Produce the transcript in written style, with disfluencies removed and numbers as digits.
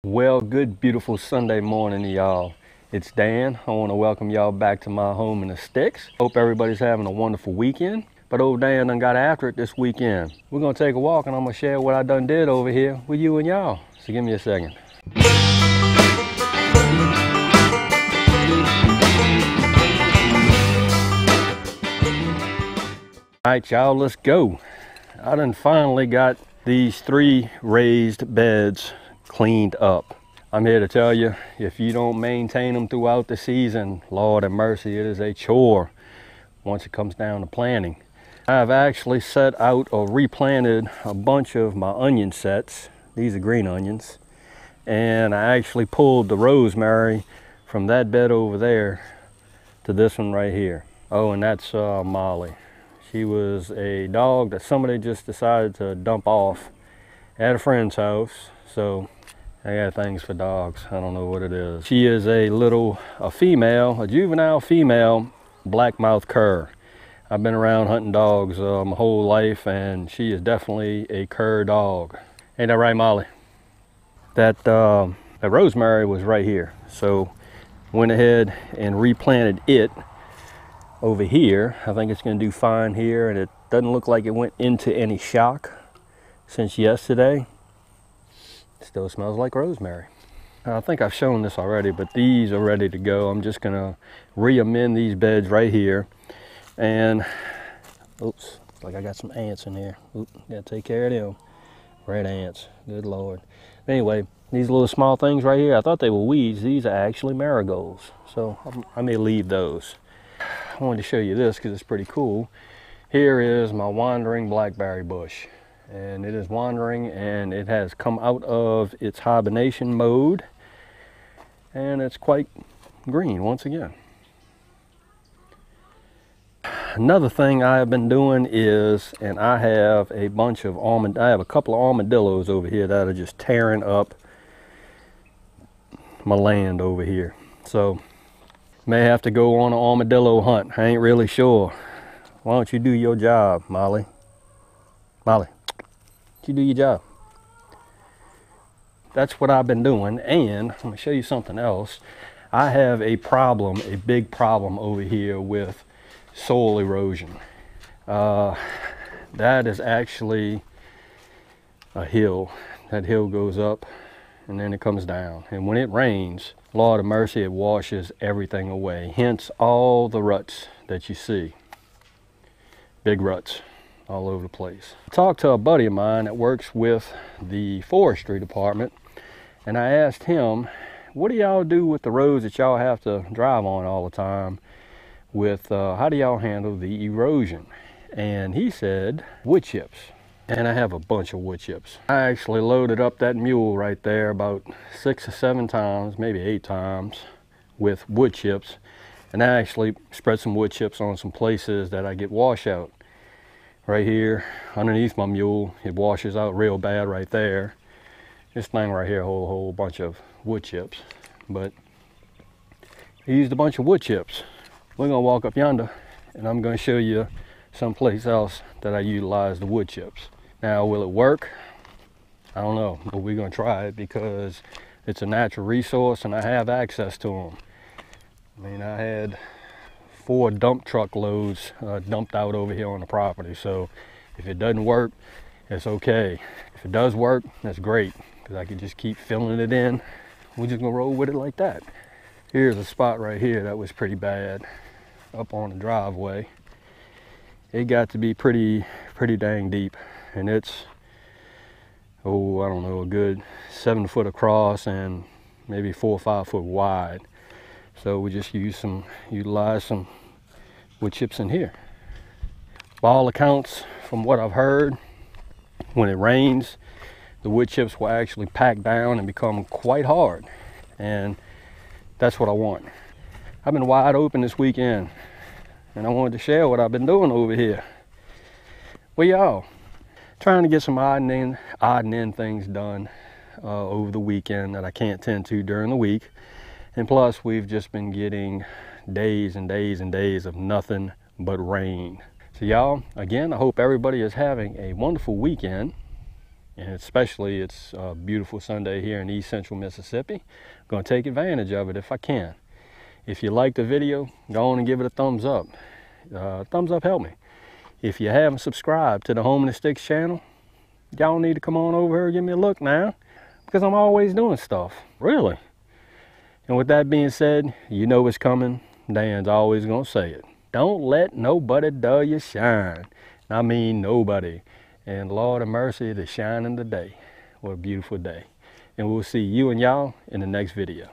Well, good beautiful Sunday morning to y'all. It's Dan. I want to welcome y'all back to my home in the sticks. Hope everybody's having a wonderful weekend. But old Dan done got after it this weekend. We're going to take a walk and I'm going to share what I done did over here with you and y'all. So give me a second. Alright y'all, let's go. I done finally got these 3 raised beds cleaned up. I'm here to tell you, if you don't maintain them throughout the season, Lord have mercy, it is a chore once it comes down to planting. I've actually set out or replanted a bunch of my onion sets. These are green onions. And I actually pulled the rosemary from that bed over there to this one right here. Oh, and that's Molly. She was a dog that somebody just decided to dump off at a friend's house. So I got things for dogs. I don't know what it is. She is a juvenile female black-mouthed cur. I've been around hunting dogs my whole life, and she is definitely a cur dog. Ain't that right, Molly? That rosemary was right here. So went ahead and replanted it over here. I think it's going to do fine here, and it doesn't look like it went into any shock since yesterday. It still smells like rosemary. I think I've shown this already, but these are ready to go. I'm just going to re-amend these beds right here. And oops, it's like I got some ants in here. Oops, gotta take care of them. Red ants, good Lord. Anyway, these little small things right here, I thought they were weeds. These are actually marigolds. So I may leave those. I wanted to show you this because it's pretty cool. Here is my wandering blackberry bush. And it is wandering, and it has come out of its hibernation mode. And it's quite green once again. Another thing I have been doing is, and I have a couple of armadillos over here that are just tearing up my land over here. So may have to go on an armadillo hunt. I ain't really sure. Why don't you do your job, Molly? Molly, you do your job. That's what I've been doing. And I'm gonna show you something else. I have a big problem over here with soil erosion. That is actually a hill. That hill goes up and then it comes down. And when it rains, Lord of mercy, it washes everything away. Hence all the ruts that you see. Big ruts all over the place. I talked to a buddy of mine that works with the forestry department, and I asked him, what do y'all do with the roads that y'all have to drive on all the time? How do y'all handle the erosion? And he said, wood chips. And I have a bunch of wood chips. I actually loaded up that mule right there about 6 or 7 times, maybe 8 times, with wood chips. And I actually spread some wood chips on some places that I get washout. Right here, underneath my mule, it washes out real bad right there. This thing right here, a whole bunch of wood chips. But I used a bunch of wood chips. We're gonna walk up yonder, and I'm gonna show you someplace else that I utilize the wood chips. Now, will it work? I don't know, but we're gonna try it because it's a natural resource and I have access to them. I mean, I had 4 dump truck loads dumped out over here on the property. So if it doesn't work, it's okay. If it does work, that's great, because I can just keep filling it in. We're just gonna roll with it like that. Here's a spot right here that was pretty bad up on the driveway. It got to be pretty dang deep, and it's, oh, I don't know, a good 7 foot across and maybe 4 or 5 foot wide. So we just utilize some wood chips in here. By all accounts, from what I've heard, when it rains, the wood chips will actually pack down and become quite hard. And that's what I want. I've been wide open this weekend, and I wanted to share what I've been doing over here. Well, y'all, trying to get some odd and end things done over the weekend that I can't tend to during the week. And plus, we've just been getting days and days and days of nothing but rain. So y'all, again, I hope everybody is having a wonderful weekend. And especially it's a beautiful Sunday here in East Central Mississippi. I'm going to take advantage of it if I can. If you like the video, go on and give it a thumbs up. Thumbs up help me. If you haven't subscribed to the Home and the Sticks channel, y'all need to come on over here and give me a look now, because I'm always doing stuff, really. And with that being said, you know what's coming. Dan's always gonna say it. Don't let nobody dull your shine. I mean nobody. And Lord of mercy, the shining today. What a beautiful day. And we'll see you and y'all in the next video.